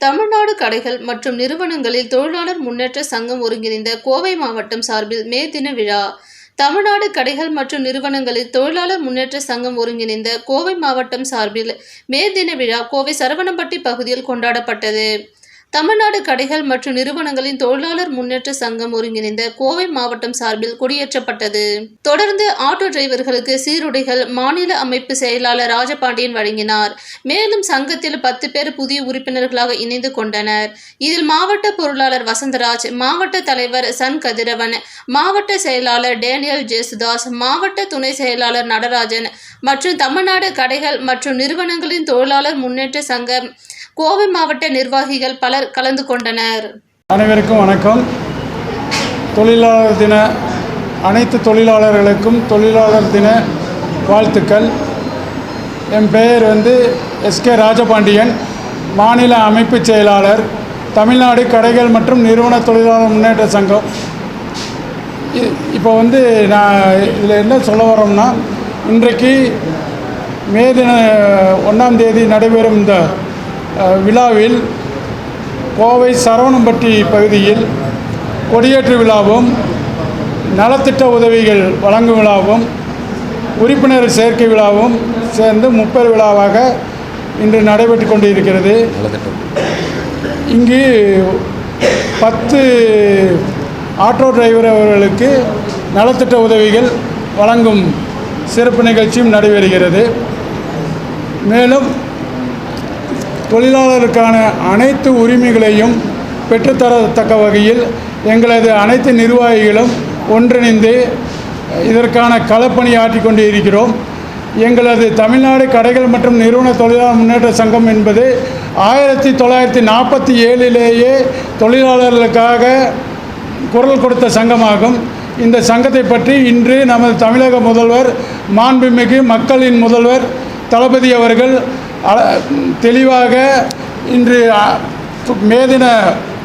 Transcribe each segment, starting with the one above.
தமிழ்நாடு கடைகள் மற்றும் நிறுவனங்களில் தொழிலாளர் முன்னேற்ற சங்கம் ஒருங்கிணைந்த கோவை மாவட்டம் சார்பில் மே தின விழா. தமிழ்நாடு கடைகள் மற்றும் நிறுவனங்களில் தொழிலாளர் முன்னேற்ற சங்கம் ஒருங்கிணைந்த கோவை மாவட்டம் சார்பில் மே தின விழா கோவை சரவணம்பட்டி பகுதியில் கொண்டாடப்பட்டது. தமிழ்நாடு கடைகள் மற்றும் நிறுவனங்களின் தொழிலாளர் முன்னேற்ற சங்கம் ஒருங்கிணைந்த கோவை மாவட்டம் சார்பில் கொடியேற்றப்பட்டது. தொடர்ந்து ஆட்டோ டிரைவர்களுக்கு சீருடைகள் மாநில அமைப்பு செயலாளர் ராஜபாண்டியன் வழங்கினார். மேலும் சங்கத்தில் 10 பேர் புதிய உறுப்பினர்களாக இணைந்து கொண்டனர். இதில் மாவட்ட பொருளாளர் வசந்தராஜ், மாவட்ட தலைவர் சன் கதிரவன், மாவட்ட செயலாளர் டேனியல் ஜேசுதாஸ், மாவட்ட துணை செயலாளர் நடராஜன் மற்றும் தமிழ்நாடு கடைகள் மற்றும் நிறுவனங்களின் தொழிலாளர் முன்னேற்ற சங்க கோவை மாவட்ட நிர்வாகிகள் பலர் கலந்து கொண்டனர். அனைவருக்கும் வணக்கம். தொழிலாளர் தின அனைத்து தொழிலாளர்களுக்கும் தொழிலாளர் தின வாழ்த்துக்கள். என் பெயர் எஸ்கே ராஜபாண்டியன், மாநில அமைப்பு செயலாளர், தமிழ்நாடு கடைகள் மற்றும் நிறுவன தொழிலாளர் முன்னேற்ற சங்கம். இப்போ நான் இதில் என்ன சொல்ல வரோம்னா, இன்றைக்கு மே தின 1ஆம் தேதி நடைபெறும் இந்த விழாவில் கோவை சரவணம்பட்டி பகுதியில் கொடியேற்று விழாவும், நலத்திட்ட உதவிகள் வழங்கும் விழாவும், உறுப்பினர் சேர்க்கை விழாவும் சேர்ந்து 30 விழாவாக இன்று நடைபெற்று கொண்டிருக்கிறது. இங்கு 10 ஆட்டோ டிரைவர் அவர்களுக்கு நலத்திட்ட உதவிகள் வழங்கும் சிறப்பு நிகழ்ச்சியும் நடைபெறுகிறது. மேலும் தொழிலாளருக்கான அனைத்து உரிமைகளையும் பெற்றுத்தரத்தக்க வகையில் எங்களது அனைத்து நிர்வாகிகளும் ஒன்றிணைந்து இதற்கான களப்பணி ஆற்றிக் கொண்டு இருக்கிறோம். எங்களது தமிழ்நாடு கடைகள் மற்றும் நிறுவன தொழிலாளர் முன்னேற்ற சங்கம் என்பது 1947 தொழிலாளர்களுக்காக குரல் கொடுத்த சங்கமாகும். இந்த சங்கத்தை பற்றி இன்று நமது தமிழக முதல்வர், மாண்புமிகு மக்களின் முதல்வர் தளபதி அவர்கள் தெளிவாக இன்று மே தின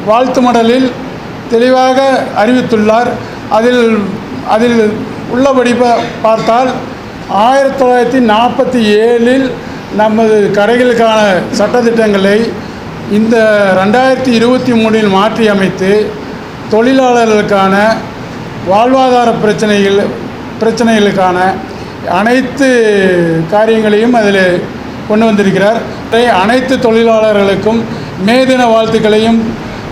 வாழ்த்து மடலில் தெளிவாக அறிவித்துள்ளார். அதில் உள்ளபடி பார்த்தால் 1947 நமது கடைகளுக்கான சட்டத்திட்டங்களை இந்த 2023 மாற்றி அமைத்து தொழிலாளர்களுக்கான வாழ்வாதார பிரச்சனைகளுக்கான அனைத்து காரியங்களையும் அதில் கொண்டு வந்திருக்கிறார். அனைத்து தொழிலாளர்களுக்கும் மே தின வாழ்த்துக்களையும்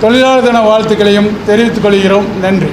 தொழிலாளர் தின வாழ்த்துக்களையும் தெரிவித்துக் கொள்கிறோம். நன்றி.